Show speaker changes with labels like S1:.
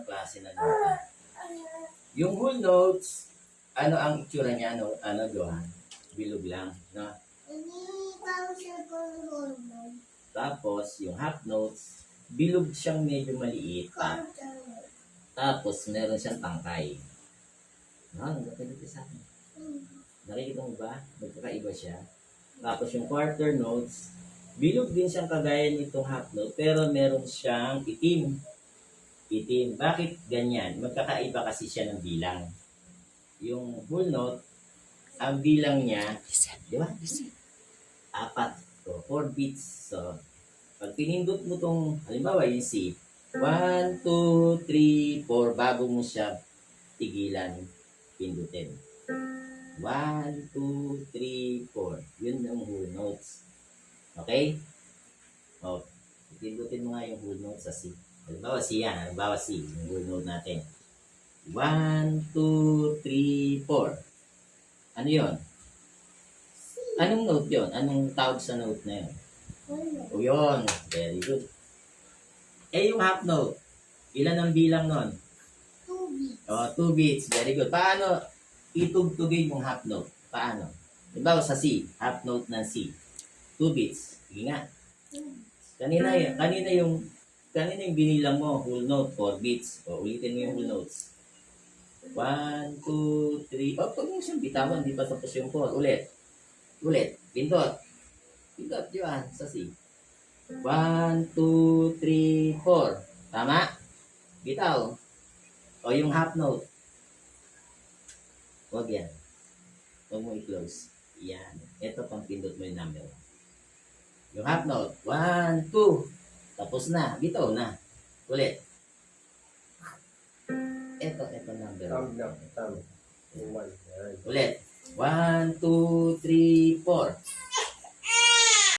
S1: ibang klase na nota. Yung whole notes, ano ang itsura niya? Ano, Johan? Bilog lang, no? Tapos, yung half notes, bilog siyang medyo maliit. Tapos, meron siyang tangkay. No, nagkakita sa akin. Nakikita mo ba? Magkakaiba siya. Tapos, yung quarter notes, bilog din siyang kagaya nitong half note, pero meron siyang itim. Itim. Bakit ganyan? Magkakaiba kasi siya ng bilang. Yung whole note, ang bilang niya, di ba? 4. So, 4 beats. So, pag pinindot mo tong, halimbawa yung C, 1, 2, 3, 4, bago mo siya tigilan, pindutin. 1, 2, 3, 4. Yun ang whole notes. Okay? O, pindutin mo nga yung whole notes sa C. Halimbawa C yan. Halimbawa C, yung whole note natin. 1, 2, 3, 4. Ano yun? Anong note yun? Anong tawag sa note na yun? O yun. Very good. Eh, yung half note. Ilan ang bilang nun?
S2: 2 beats.
S1: O, 2 beats. Very good. Paano itugtugin yung half note? Paano? Diba sa C, half note ng C. 2 beats. Sige nga. Kanina yung binilang mo, whole note, 4 beats. O, ulitin mo yung whole notes. 1, 2, 3. O, pag mo siyang bitawan, di pa tapos yung 4. Ulit. Pindot. Pindot yun sa C. 1, 2, 3, 4. Tama? Bitaw. O yung half note. Huwag yan. Huwag mo i-close. Yan. Ito pang pindot mo yung number. Yung half note. 1, 2. Tapos na. Bitaw na. Ulit. Ito number.
S3: Tama. Yung 1.
S1: Ulit. 1, 2,